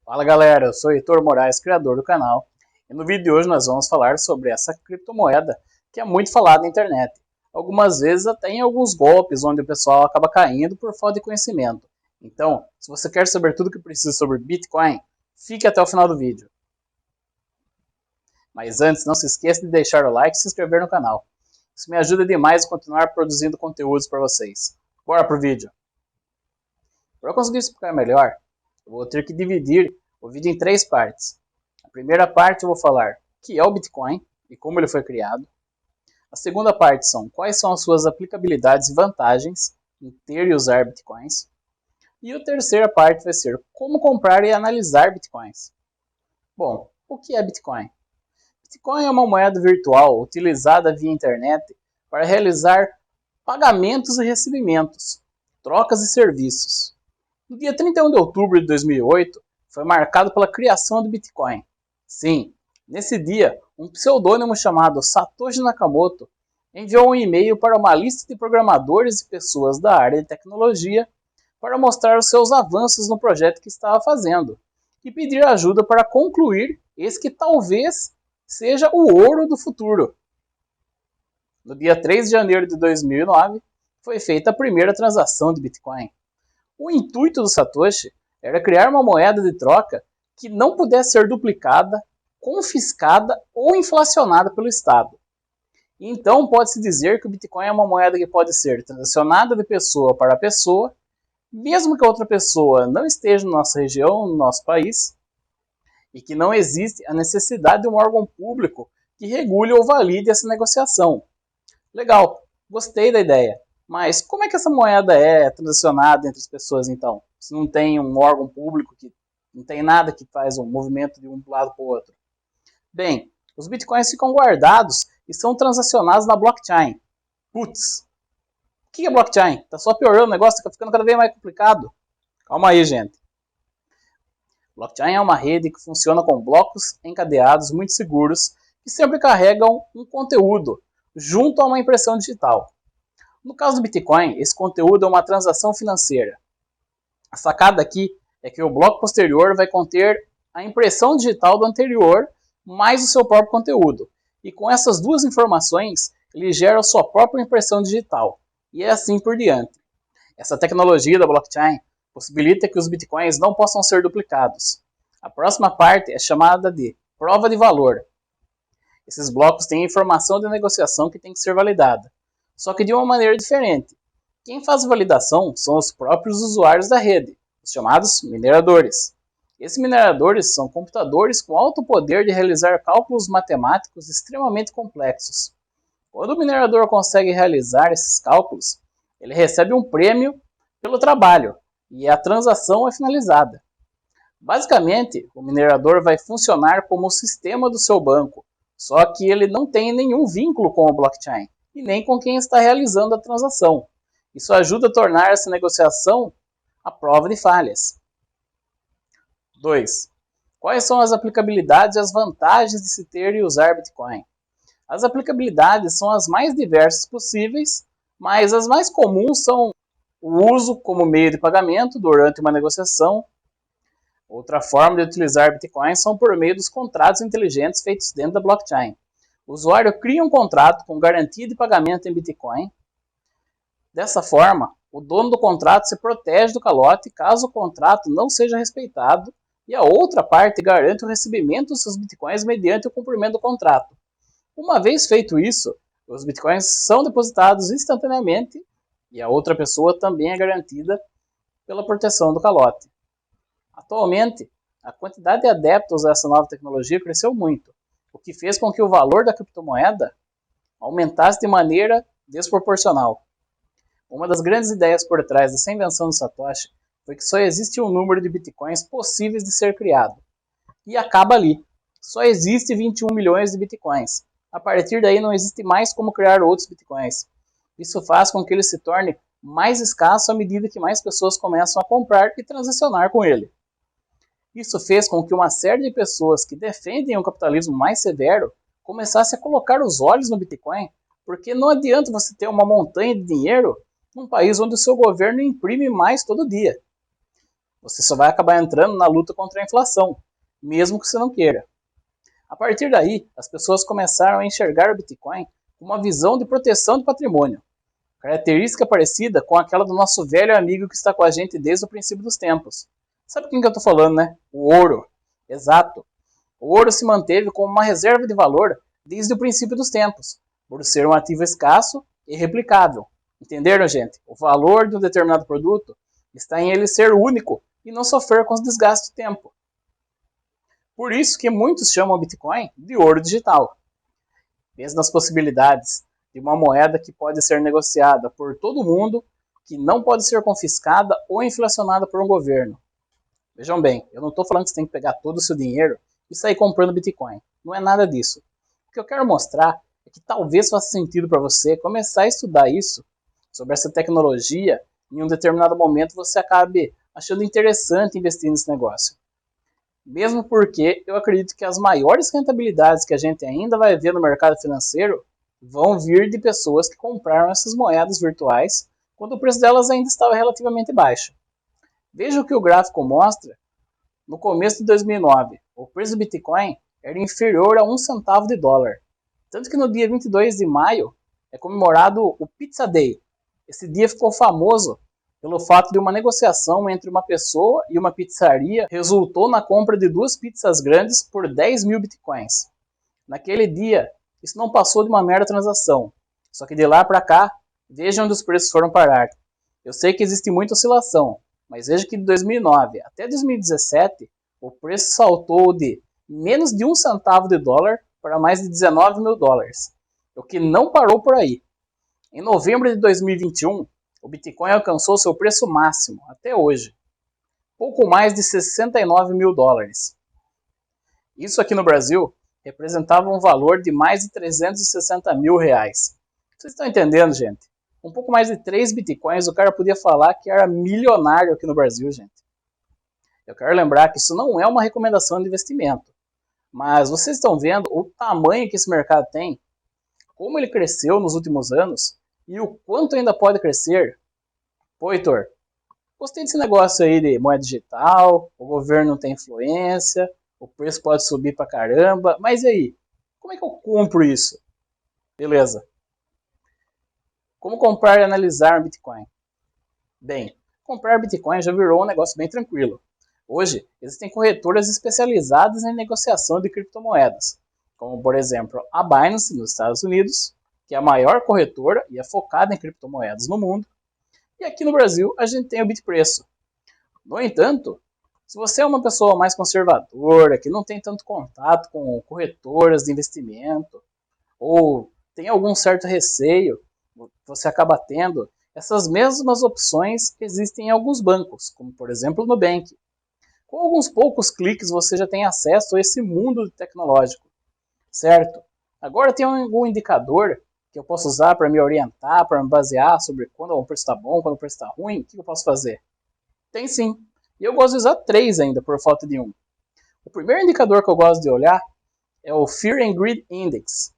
Fala galera, eu sou Heitor Moraes, criador do canal, e no vídeo de hoje nós vamos falar sobre essa criptomoeda que é muito falada na internet. Algumas vezes até em alguns golpes onde o pessoal acaba caindo por falta de conhecimento. Então, se você quer saber tudo o que precisa sobre Bitcoin, fique até o final do vídeo. Mas antes, não se esqueça de deixar o like e se inscrever no canal. Isso me ajuda demais a continuar produzindo conteúdos para vocês. Bora pro vídeo! Para conseguir explicar melhor, eu vou ter que dividir o vídeo em três partes. A primeira parte eu vou falar o que é o Bitcoin e como ele foi criado. A segunda parte são quais são as suas aplicabilidades e vantagens em ter e usar Bitcoins. E a terceira parte vai ser como comprar e analisar Bitcoins. Bom, o que é Bitcoin? Bitcoin é uma moeda virtual utilizada via internet para realizar pagamentos e recebimentos, trocas e serviços. No dia 31 de outubro de 2008, foi marcado pela criação do Bitcoin. Sim, nesse dia, um pseudônimo chamado Satoshi Nakamoto enviou um e-mail para uma lista de programadores e pessoas da área de tecnologia para mostrar os seus avanços no projeto que estava fazendo e pedir ajuda para concluir esse que talvez seja o ouro do futuro. No dia 3 de janeiro de 2009, foi feita a primeira transação de Bitcoin. O intuito do Satoshi era criar uma moeda de troca que não pudesse ser duplicada, confiscada ou inflacionada pelo Estado. Então, pode-se dizer que o Bitcoin é uma moeda que pode ser transacionada de pessoa para pessoa, mesmo que a outra pessoa não esteja na nossa região, no nosso país, e que não existe a necessidade de um órgão público que regule ou valide essa negociação. Legal, gostei da ideia. Mas como é que essa moeda é transacionada entre as pessoas, então? Se não tem um órgão público, que não tem nada que faz um movimento de um lado para o outro. Bem, os bitcoins ficam guardados e são transacionados na blockchain. Putz, o que é blockchain? Tá só piorando o negócio, tá ficando cada vez mais complicado. Calma aí, gente. Blockchain é uma rede que funciona com blocos encadeados muito seguros que sempre carregam um conteúdo junto a uma impressão digital. No caso do Bitcoin, esse conteúdo é uma transação financeira. A sacada aqui é que o bloco posterior vai conter a impressão digital do anterior, mais o seu próprio conteúdo. E com essas duas informações, ele gera a sua própria impressão digital. E é assim por diante. Essa tecnologia da blockchain possibilita que os Bitcoins não possam ser duplicados. A próxima parte é chamada de prova de valor. Esses blocos têm informação de negociação que tem que ser validada, só que de uma maneira diferente. Quem faz a validação são os próprios usuários da rede, os chamados mineradores. Esses mineradores são computadores com alto poder de realizar cálculos matemáticos extremamente complexos. Quando o minerador consegue realizar esses cálculos, ele recebe um prêmio pelo trabalho e a transação é finalizada. Basicamente, o minerador vai funcionar como o sistema do seu banco, só que ele não tem nenhum vínculo com o blockchain e nem com quem está realizando a transação. Isso ajuda a tornar essa negociação a prova de falhas. 2. Quais são as aplicabilidades e as vantagens de se ter e usar Bitcoin? As aplicabilidades são as mais diversas possíveis, mas as mais comuns são o uso como meio de pagamento durante uma negociação. Outra forma de utilizar Bitcoin são por meio dos contratos inteligentes feitos dentro da blockchain. O usuário cria um contrato com garantia de pagamento em Bitcoin. Dessa forma, o dono do contrato se protege do calote caso o contrato não seja respeitado e a outra parte garante o recebimento dos seus Bitcoins mediante o cumprimento do contrato. Uma vez feito isso, os Bitcoins são depositados instantaneamente e a outra pessoa também é garantida pela proteção do calote. Atualmente, a quantidade de adeptos a essa nova tecnologia cresceu muito, o que fez com que o valor da criptomoeda aumentasse de maneira desproporcional. Uma das grandes ideias por trás dessa invenção do Satoshi foi que só existe um número de bitcoins possíveis de ser criado. E acaba ali. Só existe 21 milhões de bitcoins. A partir daí não existe mais como criar outros bitcoins. Isso faz com que ele se torne mais escasso à medida que mais pessoas começam a comprar e transacionar com ele. Isso fez com que uma série de pessoas que defendem um capitalismo mais severo começasse a colocar os olhos no Bitcoin, porque não adianta você ter uma montanha de dinheiro num país onde o seu governo imprime mais todo dia. Você só vai acabar entrando na luta contra a inflação, mesmo que você não queira. A partir daí, as pessoas começaram a enxergar o Bitcoin com uma visão de proteção de patrimônio, característica parecida com aquela do nosso velho amigo que está com a gente desde o princípio dos tempos. Sabe quem que eu estou falando, né? O ouro. Exato. O ouro se manteve como uma reserva de valor desde o princípio dos tempos, por ser um ativo escasso e replicável. Entenderam, gente? O valor de um determinado produto está em ele ser único e não sofrer com os desgastes do tempo. Por isso que muitos chamam o Bitcoin de ouro digital. Pensa nas possibilidades de uma moeda que pode ser negociada por todo mundo, que não pode ser confiscada ou inflacionada por um governo. Vejam bem, eu não estou falando que você tem que pegar todo o seu dinheiro e sair comprando Bitcoin. Não é nada disso. O que eu quero mostrar é que talvez faça sentido para você começar a estudar isso, sobre essa tecnologia, e em um determinado momento você acabe achando interessante investir nesse negócio. Mesmo porque eu acredito que as maiores rentabilidades que a gente ainda vai ver no mercado financeiro vão vir de pessoas que compraram essas moedas virtuais quando o preço delas ainda estava relativamente baixo. Veja o que o gráfico mostra. No começo de 2009, o preço do Bitcoin era inferior a 1 centavo de dólar. Tanto que no dia 22 de maio é comemorado o Pizza Day. Esse dia ficou famoso pelo fato de uma negociação entre uma pessoa e uma pizzaria resultou na compra de 2 pizzas grandes por 10 mil bitcoins. Naquele dia, isso não passou de uma mera transação. Só que de lá para cá, veja onde os preços foram parar. Eu sei que existe muita oscilação, mas veja que de 2009 até 2017, o preço saltou de menos de 1 centavo de dólar para mais de 19 mil dólares. O que não parou por aí. Em novembro de 2021, o Bitcoin alcançou seu preço máximo, até hoje, pouco mais de 69 mil dólares. Isso aqui no Brasil representava um valor de mais de 360 mil reais. Vocês estão entendendo, gente? Um pouco mais de 3 Bitcoins, o cara podia falar que era milionário aqui no Brasil, gente. Eu quero lembrar que isso não é uma recomendação de investimento, mas vocês estão vendo o tamanho que esse mercado tem, como ele cresceu nos últimos anos, e o quanto ainda pode crescer. Pô, Heitor, gostei desse negócio aí de moeda digital, o governo não tem influência, o preço pode subir pra caramba, mas e aí? Como é que eu compro isso? Beleza. Como comprar e analisar Bitcoin? Bem, comprar Bitcoin já virou um negócio bem tranquilo. Hoje, existem corretoras especializadas em negociação de criptomoedas, como por exemplo a Binance nos Estados Unidos, que é a maior corretora e é focada em criptomoedas no mundo. E aqui no Brasil a gente tem o Bitpreço. No entanto, se você é uma pessoa mais conservadora, que não tem tanto contato com corretoras de investimento, ou tem algum certo receio, você acaba tendo, essas mesmas opções existem em alguns bancos, como por exemplo no Nubank. Com alguns poucos cliques você já tem acesso a esse mundo tecnológico, certo? Agora tem algum indicador que eu posso usar para me orientar, para me basear sobre quando o preço está bom, quando o preço está ruim? O que eu posso fazer? Tem sim. E eu gosto de usar 3 ainda, por falta de um. O primeiro indicador que eu gosto de olhar é o Fear and Greed Index.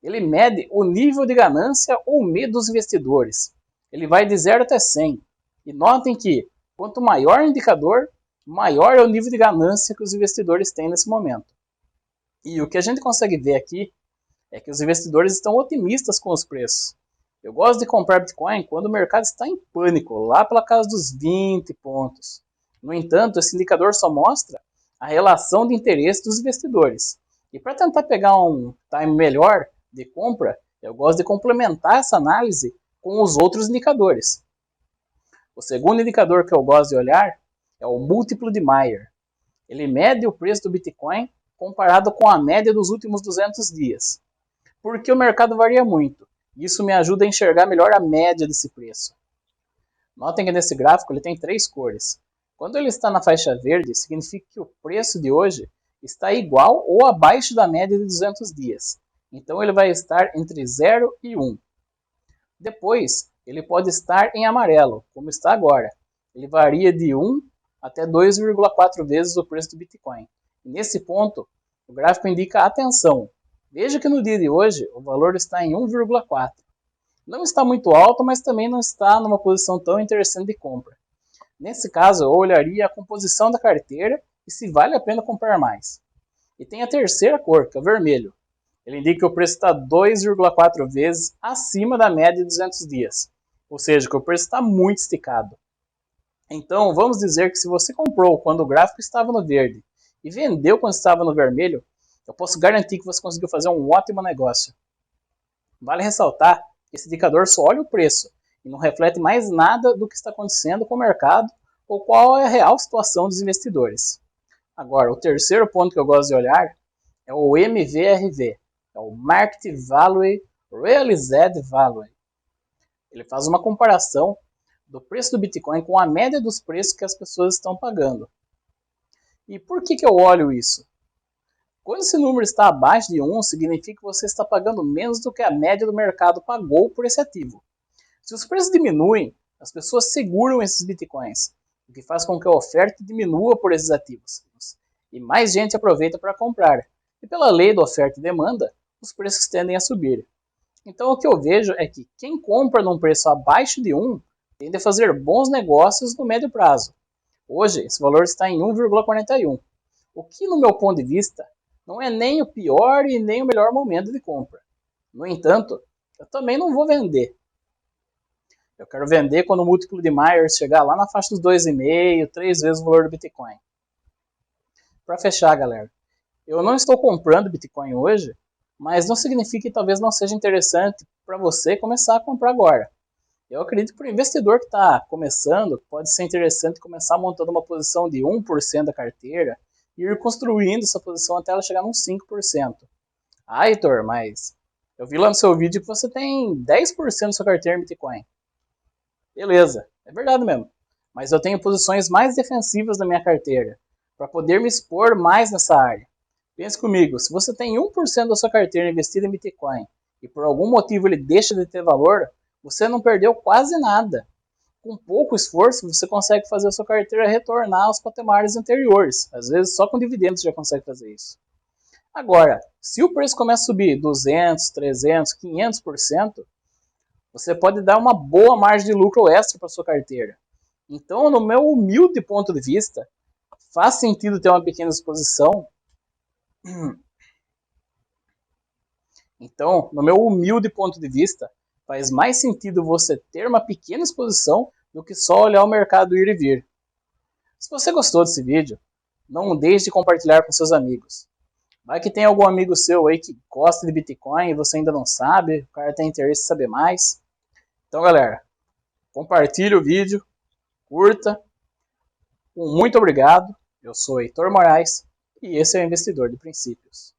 Ele mede o nível de ganância ou medo dos investidores. Ele vai de 0 até 100. E notem que, quanto maior o indicador, maior é o nível de ganância que os investidores têm nesse momento. E o que a gente consegue ver aqui é que os investidores estão otimistas com os preços. Eu gosto de comprar Bitcoin quando o mercado está em pânico, lá pela casa dos 20 pontos. No entanto, esse indicador só mostra a relação de interesse dos investidores. E para tentar pegar um time melhor de compra, eu gosto de complementar essa análise com os outros indicadores. O segundo indicador que eu gosto de olhar é o múltiplo de Mayer. Ele mede o preço do Bitcoin comparado com a média dos últimos 200 dias. Porque o mercado varia muito. Isso me ajuda a enxergar melhor a média desse preço. Notem que nesse gráfico ele tem 3 cores. Quando ele está na faixa verde, significa que o preço de hoje está igual ou abaixo da média de 200 dias. Então ele vai estar entre 0 e 1. Depois, ele pode estar em amarelo, como está agora. Ele varia de 1 até 2,4 vezes o preço do Bitcoin. E nesse ponto, o gráfico indica atenção. Veja que no dia de hoje o valor está em 1,4. Não está muito alto, mas também não está numa posição tão interessante de compra. Nesse caso, eu olharia a composição da carteira e se vale a pena comprar mais. E tem a terceira cor, que é o vermelho. Ele indica que o preço está 2,4 vezes acima da média de 200 dias. Ou seja, que o preço está muito esticado. Então, vamos dizer que se você comprou quando o gráfico estava no verde e vendeu quando estava no vermelho, eu posso garantir que você conseguiu fazer um ótimo negócio. Vale ressaltar que esse indicador só olha o preço e não reflete mais nada do que está acontecendo com o mercado ou qual é a real situação dos investidores. Agora, o terceiro ponto que eu gosto de olhar é o MVRV, é o Market Value Realized Value. Ele faz uma comparação do preço do Bitcoin com a média dos preços que as pessoas estão pagando. E por que eu olho isso? Quando esse número está abaixo de 1, significa que você está pagando menos do que a média do mercado pagou por esse ativo. Se os preços diminuem, as pessoas seguram esses bitcoins, o que faz com que a oferta diminua por esses ativos. E mais gente aproveita para comprar. E pela lei da oferta e demanda, os preços tendem a subir. Então o que eu vejo é que quem compra num preço abaixo de 1 tende a fazer bons negócios no médio prazo. Hoje, esse valor está em 1,41, o que, no meu ponto de vista, não é nem o pior e nem o melhor momento de compra. No entanto, eu também não vou vender. Eu quero vender quando o múltiplo de Myers chegar lá na faixa dos 2,5, 3 vezes o valor do Bitcoin. Para fechar, galera, eu não estou comprando Bitcoin hoje, mas não significa que talvez não seja interessante para você começar a comprar agora. Eu acredito que para o investidor que está começando, pode ser interessante começar montando uma posição de 1% da carteira e ir construindo essa posição até ela chegar nos 5%. Ah, Heitor, mas eu vi lá no seu vídeo que você tem 10% da sua carteira em Bitcoin. Beleza, é verdade mesmo. Mas eu tenho posições mais defensivas na minha carteira, para poder me expor mais nessa área. Pense comigo, se você tem 1% da sua carteira investida em Bitcoin e por algum motivo ele deixa de ter valor, você não perdeu quase nada. Com pouco esforço, você consegue fazer a sua carteira retornar aos patamares anteriores. Às vezes, só com dividendos você já consegue fazer isso. Agora, se o preço começa a subir 200, 300, 500%, você pode dar uma boa margem de lucro extra para sua carteira. Então, no meu humilde ponto de vista, faz sentido ter uma pequena exposição. Então, no meu humilde ponto de vista, faz mais sentido você ter uma pequena exposição do que só olhar o mercado ir e vir. Se você gostou desse vídeo, não deixe de compartilhar com seus amigos. Vai que tem algum amigo seu aí que gosta de Bitcoin e você ainda não sabe, o cara tem interesse em saber mais. Então, galera, compartilhe o vídeo, curta. Muito obrigado. Eu sou Heitor Moraes e esse é o Investidor de Princípios.